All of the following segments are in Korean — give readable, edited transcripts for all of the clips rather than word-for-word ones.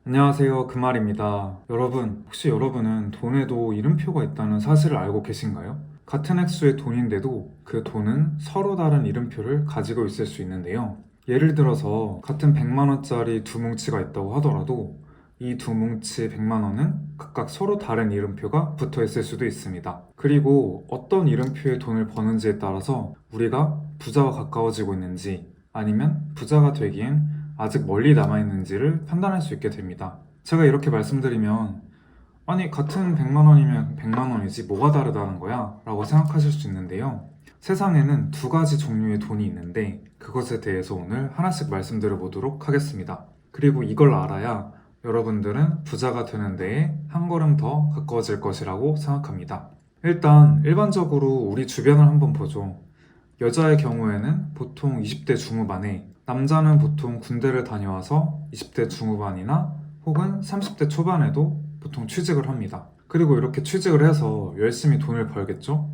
안녕하세요. 금말입니다. 여러분, 혹시 여러분은 돈에도 이름표가 있다는 사실을 알고 계신가요? 같은 액수의 돈인데도 그 돈은 서로 다른 이름표를 가지고 있을 수 있는데요. 예를 들어서 같은 100만 원짜리 두 뭉치가 있다고 하더라도 이 두 뭉치 100만 원은 각각 서로 다른 이름표가 붙어 있을 수도 있습니다. 그리고 어떤 이름표의 돈을 버는지에 따라서 우리가 부자와 가까워지고 있는지 아니면 부자가 되기엔 아직 멀리 남아있는지를 판단할 수 있게 됩니다. 제가 이렇게 말씀드리면 아니 같은 100만 원이면 100만 원이지 뭐가 다르다는 거야? 라고 생각하실 수 있는데요. 세상에는 두 가지 종류의 돈이 있는데 그것에 대해서 오늘 하나씩 말씀드려 보도록 하겠습니다. 그리고 이걸 알아야 여러분들은 부자가 되는 데에 한 걸음 더 가까워질 것이라고 생각합니다. 일단 일반적으로 우리 주변을 한번 보죠. 여자의 경우에는 보통 20대 중후반에, 남자는 보통 군대를 다녀와서 20대 중후반이나 혹은 30대 초반에도 보통 취직을 합니다. 그리고 이렇게 취직을 해서 열심히 돈을 벌겠죠?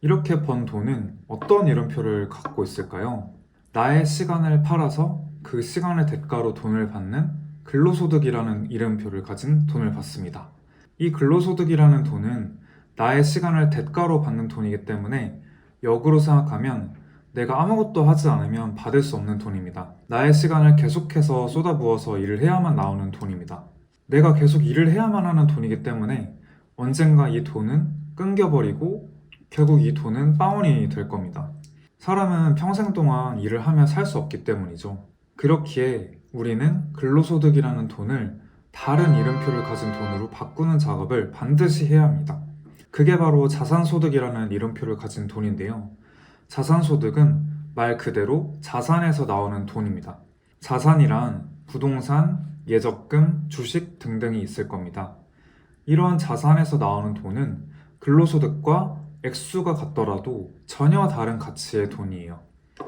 이렇게 번 돈은 어떤 이름표를 갖고 있을까요? 나의 시간을 팔아서 그 시간의 대가로 돈을 받는 근로소득이라는 이름표를 가진 돈을 받습니다. 이 근로소득이라는 돈은 나의 시간을 대가로 받는 돈이기 때문에 역으로 생각하면 내가 아무것도 하지 않으면 받을 수 없는 돈입니다. 나의 시간을 계속해서 쏟아부어서 일을 해야만 나오는 돈입니다. 내가 계속 일을 해야만 하는 돈이기 때문에 언젠가 이 돈은 끊겨버리고 결국 이 돈은 빵원이 될 겁니다. 사람은 평생 동안 일을 하며 살 수 없기 때문이죠. 그렇기에 우리는 근로소득이라는 돈을 다른 이름표를 가진 돈으로 바꾸는 작업을 반드시 해야 합니다. 그게 바로 자산소득이라는 이름표를 가진 돈인데요. 자산소득은 말 그대로 자산에서 나오는 돈입니다. 자산이란 부동산, 예적금, 주식 등등이 있을 겁니다. 이러한 자산에서 나오는 돈은 근로소득과 액수가 같더라도 전혀 다른 가치의 돈이에요.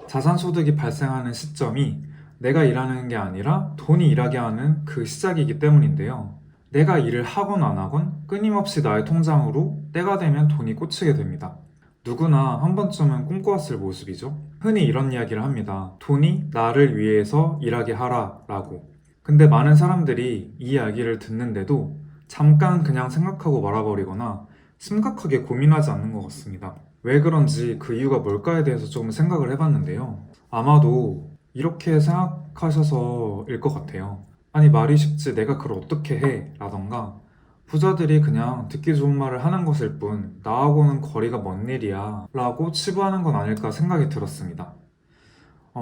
자산소득이 발생하는 시점이 내가 일하는 게 아니라 돈이 일하게 하는 그 시작이기 때문인데요. 내가 일을 하건 안 하건 끊임없이 나의 통장으로 때가 되면 돈이 꽂히게 됩니다. 누구나 한 번쯤은 꿈꿔왔을 모습이죠. 흔히 이런 이야기를 합니다. 돈이 나를 위해서 일하게 하라 라고. 근데 많은 사람들이 이 이야기를 듣는데도 잠깐 그냥 생각하고 말아버리거나 심각하게 고민하지 않는 것 같습니다. 왜 그런지 그 이유가 뭘까에 대해서 조금 생각을 해봤는데요. 아마도 이렇게 생각하셔서일 것 같아요. 아니 말이 쉽지 내가 그걸 어떻게 해? 라던가 부자들이 그냥 듣기 좋은 말을 하는 것일 뿐 나하고는 거리가 먼 일이야 라고 치부하는 건 아닐까 생각이 들었습니다.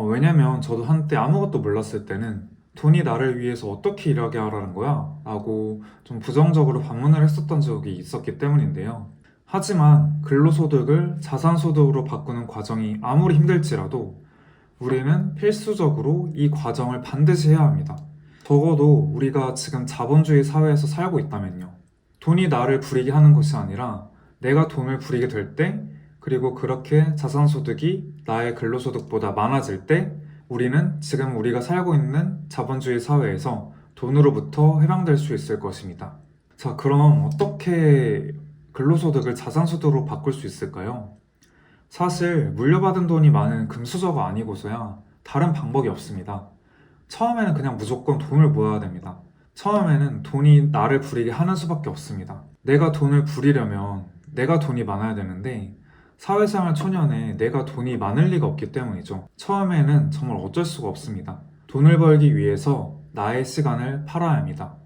왜냐면 저도 한때 아무것도 몰랐을 때는 돈이 나를 위해서 어떻게 일하게 하라는 거야? 라고 좀 부정적으로 반문을 했었던 적이 있었기 때문인데요. 하지만 근로소득을 자산소득으로 바꾸는 과정이 아무리 힘들지라도 우리는 필수적으로 이 과정을 반드시 해야 합니다. 적어도 우리가 지금 자본주의 사회에서 살고 있다면요. 돈이 나를 부리게 하는 것이 아니라 내가 돈을 부리게 될 때, 그리고 그렇게 자산소득이 나의 근로소득보다 많아질 때, 우리는 지금 우리가 살고 있는 자본주의 사회에서 돈으로부터 해방될 수 있을 것입니다. 자, 그럼 어떻게 근로소득을 자산소득으로 바꿀 수 있을까요? 사실 물려받은 돈이 많은 금수저가 아니고서야 다른 방법이 없습니다. 처음에는 그냥 무조건 돈을 모아야 됩니다. 처음에는 돈이 나를 부리게 하는 수밖에 없습니다. 내가 돈을 부리려면 내가 돈이 많아야 되는데 사회생활 초년에 내가 돈이 많을 리가 없기 때문이죠. 처음에는 정말 어쩔 수가 없습니다. 돈을 벌기 위해서 나의 시간을 팔아야 합니다.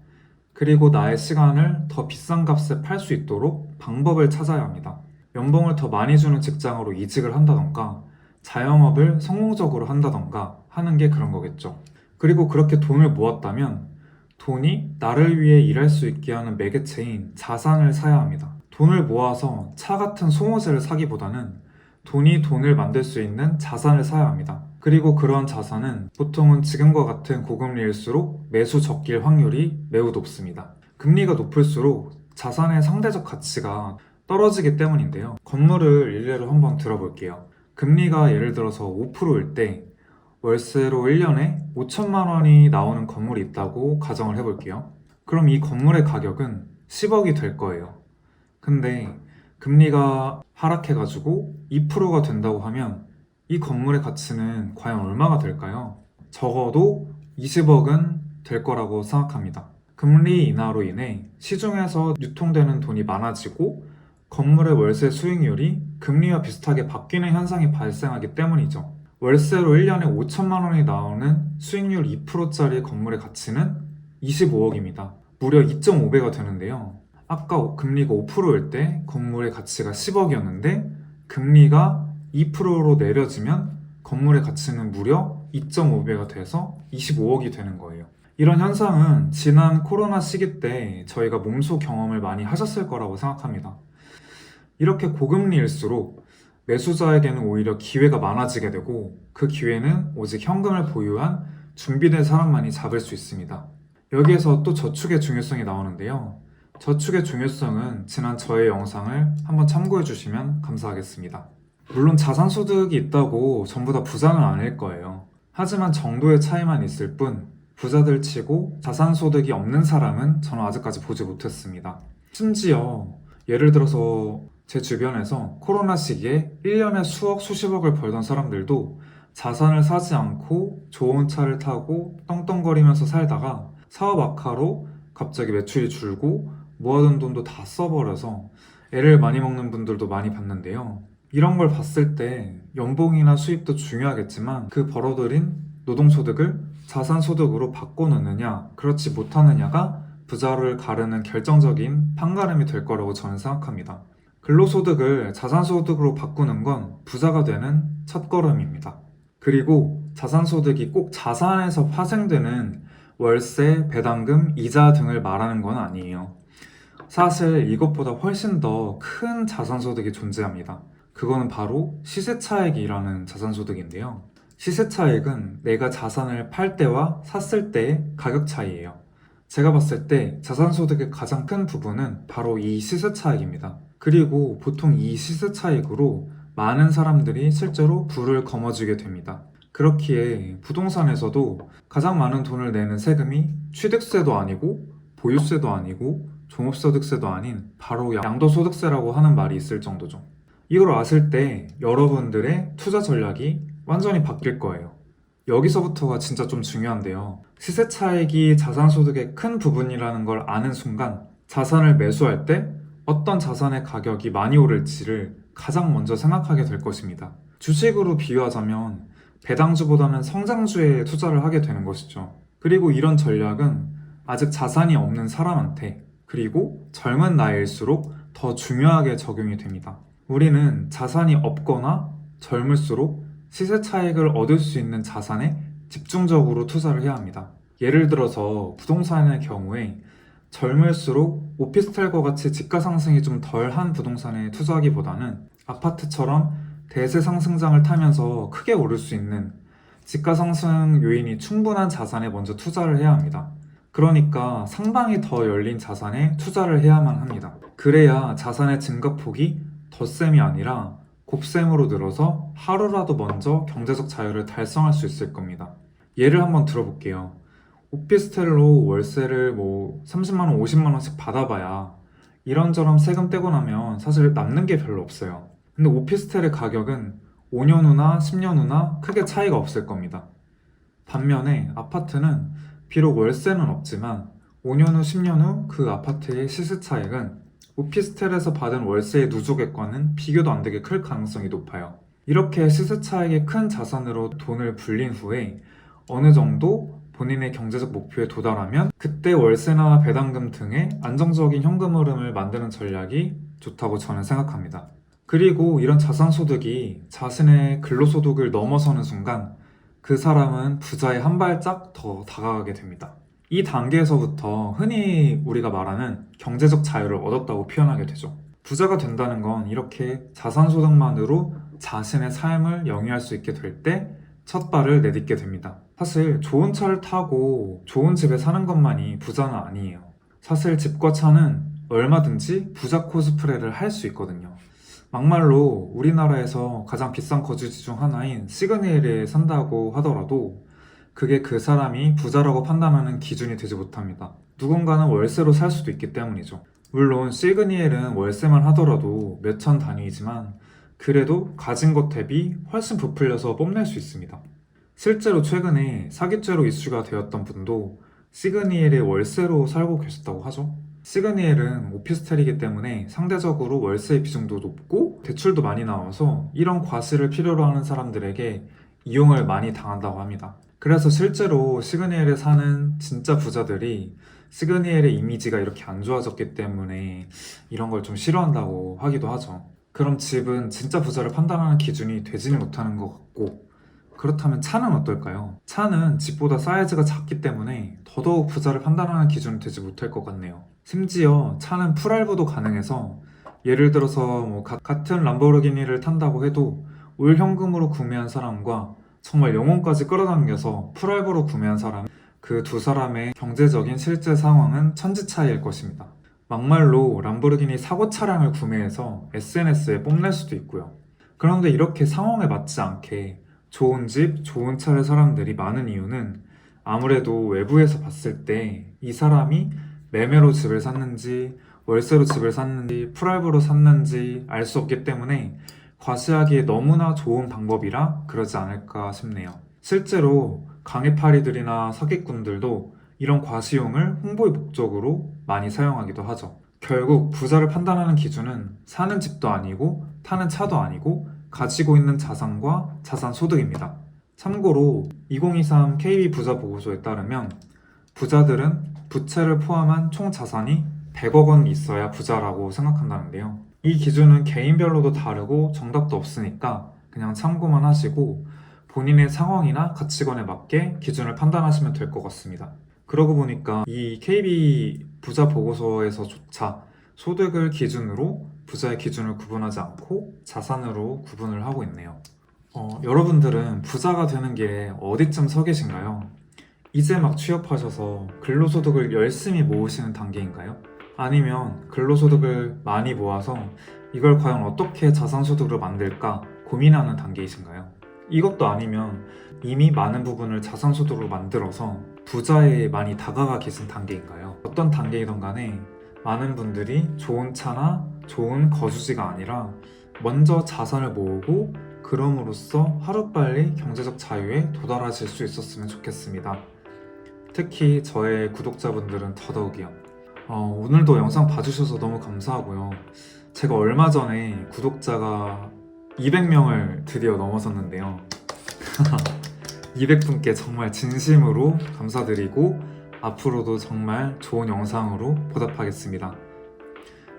그리고 나의 시간을 더 비싼 값에 팔 수 있도록 방법을 찾아야 합니다. 연봉을 더 많이 주는 직장으로 이직을 한다던가 자영업을 성공적으로 한다던가 하는 게 그런 거겠죠. 그리고 그렇게 돈을 모았다면 돈이 나를 위해 일할 수 있게 하는 매개체인 자산을 사야 합니다. 돈을 모아서 차 같은 소모재를 사기보다는 돈이 돈을 만들 수 있는 자산을 사야 합니다. 그리고 그러한 자산은 보통은 지금과 같은 고금리일수록 매수 적길 확률이 매우 높습니다. 금리가 높을수록 자산의 상대적 가치가 떨어지기 때문인데요. 건물을 일례로 한번 들어볼게요. 금리가 예를 들어서 5%일 때 월세로 1년에 5천만 원이 나오는 건물이 있다고 가정을 해볼게요. 그럼 이 건물의 가격은 10억이 될 거예요. 근데 금리가 하락해가지고 2%가 된다고 하면 이 건물의 가치는 과연 얼마가 될까요? 적어도 20억은 될 거라고 생각합니다. 금리 인하로 인해 시중에서 유통되는 돈이 많아지고 건물의 월세 수익률이 금리와 비슷하게 바뀌는 현상이 발생하기 때문이죠. 월세로 1년에 5천만 원이 나오는 수익률 2%짜리 건물의 가치는 25억입니다. 무려 2.5배가 되는데요. 아까 금리가 5%일 때 건물의 가치가 10억이었는데 금리가 2%로 내려지면 건물의 가치는 무려 2.5배가 돼서 25억이 되는 거예요. 이런 현상은 지난 코로나 시기 때 저희가 몸소 경험을 많이 하셨을 거라고 생각합니다. 이렇게 고금리일수록 매수자에게는 오히려 기회가 많아지게 되고 그 기회는 오직 현금을 보유한 준비된 사람만이 잡을 수 있습니다. 여기에서 또 저축의 중요성이 나오는데요. 저축의 중요성은 지난 저의 영상을 한번 참고해 주시면 감사하겠습니다. 물론 자산소득이 있다고 전부 다 부자는 아닐 거예요. 하지만 정도의 차이만 있을 뿐 부자들 치고 자산소득이 없는 사람은 저는 아직까지 보지 못했습니다. 심지어 예를 들어서 제 주변에서 코로나 시기에 1년에 수억, 수십억을 벌던 사람들도 자산을 사지 않고 좋은 차를 타고 떵떵거리면서 살다가 사업 악화로 갑자기 매출이 줄고 모아둔 돈도 다 써버려서 애를 많이 먹는 분들도 많이 봤는데요. 이런 걸 봤을 때 연봉이나 수입도 중요하겠지만 그 벌어들인 노동소득을 자산소득으로 바꿔놓느냐 그렇지 못하느냐가 부자를 가르는 결정적인 판가름이 될 거라고 저는 생각합니다. 근로소득을 자산소득으로 바꾸는 건 부자가 되는 첫걸음입니다. 그리고 자산소득이 꼭 자산에서 파생되는 월세, 배당금, 이자 등을 말하는 건 아니에요. 사실 이것보다 훨씬 더 큰 자산소득이 존재합니다. 그거는 바로 시세차익이라는 자산소득인데요. 시세차익은 내가 자산을 팔 때와 샀을 때의 가격 차이예요. 제가 봤을 때 자산소득의 가장 큰 부분은 바로 이 시세차익입니다. 그리고 보통 이 시세차익으로 많은 사람들이 실제로 부를 거머쥐게 됩니다. 그렇기에 부동산에서도 가장 많은 돈을 내는 세금이 취득세도 아니고 보유세도 아니고 종합소득세도 아닌 바로 양도소득세라고 하는 말이 있을 정도죠. 이걸 아실 때 여러분들의 투자 전략이 완전히 바뀔 거예요. 여기서부터가 진짜 좀 중요한데요. 시세 차익이 자산소득의 큰 부분이라는 걸 아는 순간 자산을 매수할 때 어떤 자산의 가격이 많이 오를지를 가장 먼저 생각하게 될 것입니다. 주식으로 비유하자면 배당주보다는 성장주에 투자를 하게 되는 것이죠. 그리고 이런 전략은 아직 자산이 없는 사람한테 그리고 젊은 나이일수록 더 중요하게 적용이 됩니다. 우리는 자산이 없거나 젊을수록 시세 차익을 얻을 수 있는 자산에 집중적으로 투자를 해야 합니다. 예를 들어서 부동산의 경우에 젊을수록 오피스텔과 같이 지가 상승이 좀 덜한 부동산에 투자하기보다는 아파트처럼 대세 상승장을 타면서 크게 오를 수 있는 지가 상승 요인이 충분한 자산에 먼저 투자를 해야 합니다. 그러니까 상당히 더 열린 자산에 투자를 해야만 합니다. 그래야 자산의 증가폭이 덧셈이 아니라 곱셈으로 늘어서 하루라도 먼저 경제적 자유를 달성할 수 있을 겁니다. 예를 한번 들어볼게요. 오피스텔로 월세를 30만 원, 50만 원씩 받아봐야 이런저런 세금 떼고 나면 사실 남는 게 별로 없어요. 근데 오피스텔의 가격은 5년 후나 10년 후나 크게 차이가 없을 겁니다. 반면에 아파트는 비록 월세는 없지만 5년 후, 10년 후 그 아파트의 시세 차익은 오피스텔에서 받은 월세의 누적액과는 비교도 안 되게 클 가능성이 높아요. 이렇게 시세 차익의 큰 자산으로 돈을 불린 후에 어느 정도 본인의 경제적 목표에 도달하면 그때 월세나 배당금 등의 안정적인 현금 흐름을 만드는 전략이 좋다고 저는 생각합니다. 그리고 이런 자산소득이 자신의 근로소득을 넘어서는 순간 그 사람은 부자의 한 발짝 더 다가가게 됩니다. 이 단계에서부터 흔히 우리가 말하는 경제적 자유를 얻었다고 표현하게 되죠. 부자가 된다는 건 이렇게 자산소득만으로 자신의 삶을 영위할 수 있게 될 때 첫 발을 내딛게 됩니다. 사실 좋은 차를 타고 좋은 집에 사는 것만이 부자는 아니에요. 사실 집과 차는 얼마든지 부자 코스프레를 할 수 있거든요. 막말로 우리나라에서 가장 비싼 거주지 중 하나인 시그니엘에 산다고 하더라도 그게 그 사람이 부자라고 판단하는 기준이 되지 못합니다. 누군가는 월세로 살 수도 있기 때문이죠. 물론 시그니엘은 월세만 하더라도 몇천 단위이지만 그래도 가진 것 대비 훨씬 부풀려서 뽐낼 수 있습니다. 실제로 최근에 사기죄로 이슈가 되었던 분도 시그니엘의 월세로 살고 계셨다고 하죠. 시그니엘은 오피스텔이기 때문에 상대적으로 월세 비중도 높고 대출도 많이 나와서 이런 과실을 필요로 하는 사람들에게 이용을 많이 당한다고 합니다. 그래서 실제로 시그니엘에 사는 진짜 부자들이 시그니엘의 이미지가 이렇게 안 좋아졌기 때문에 이런 걸 좀 싫어한다고 하기도 하죠. 그럼 집은 진짜 부자를 판단하는 기준이 되지는 못하는 것 같고, 그렇다면 차는 어떨까요? 차는 집보다 사이즈가 작기 때문에 더더욱 부자를 판단하는 기준이 되지 못할 것 같네요. 심지어 차는 풀할부도 가능해서 예를 들어서 같은 람보르기니를 탄다고 해도 올 현금으로 구매한 사람과 정말 영혼까지 끌어당겨서 풀할부로 구매한 사람, 그 두 사람의 경제적인 실제 상황은 천지 차이일 것입니다. 막말로 람보르기니 사고 차량을 구매해서 SNS에 뽐낼 수도 있고요. 그런데 이렇게 상황에 맞지 않게 좋은 집, 좋은 차를 사람들이 많은 이유는 아무래도 외부에서 봤을 때 이 사람이 매매로 집을 샀는지 월세로 집을 샀는지 풀할부로 샀는지 알 수 없기 때문에 과시하기에 너무나 좋은 방법이라 그러지 않을까 싶네요. 실제로 강해파리들이나 사기꾼들도 이런 과시용을 홍보의 목적으로 많이 사용하기도 하죠. 결국 부자를 판단하는 기준은 사는 집도 아니고 타는 차도 아니고 가지고 있는 자산과 자산 소득입니다. 참고로 2023 KB 부자 보고서에 따르면 부자들은 부채를 포함한 총 자산이 100억 원 있어야 부자라고 생각한다는데요. 이 기준은 개인별로도 다르고 정답도 없으니까 그냥 참고만 하시고 본인의 상황이나 가치관에 맞게 기준을 판단하시면 될 것 같습니다. 그러고 보니까 이 KB 부자 보고서에서조차 소득을 기준으로 부자의 기준을 구분하지 않고 자산으로 구분을 하고 있네요. 여러분들은 부자가 되는 게 어디쯤 서 계신가요? 이제 막 취업하셔서 근로소득을 열심히 모으시는 단계인가요? 아니면 근로소득을 많이 모아서 이걸 과연 어떻게 자산소득으로 만들까 고민하는 단계이신가요? 이것도 아니면 이미 많은 부분을 자산소득으로 만들어서 부자에 많이 다가가 계신 단계인가요? 어떤 단계이든 간에 많은 분들이 좋은 차나 좋은 거주지가 아니라 먼저 자산을 모으고 그럼으로써 하루빨리 경제적 자유에 도달하실 수 있었으면 좋겠습니다. 특히 저의 구독자분들은 더더욱이요. 오늘도 영상 봐주셔서 너무 감사하고요. 제가 얼마 전에 구독자가 200명을 드디어 넘어섰는데요. 200분께 정말 진심으로 감사드리고 앞으로도 정말 좋은 영상으로 보답하겠습니다.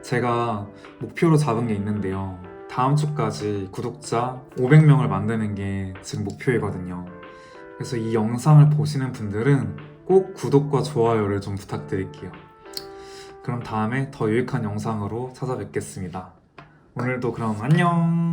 제가 목표로 잡은 게 있는데요. 다음 주까지 구독자 500명을 만드는 게 지금 목표이거든요. 그래서 이 영상을 보시는 분들은 꼭 구독과 좋아요를 좀 부탁드릴게요. 그럼 다음에 더 유익한 영상으로 찾아뵙겠습니다. 오늘도 그럼 안녕!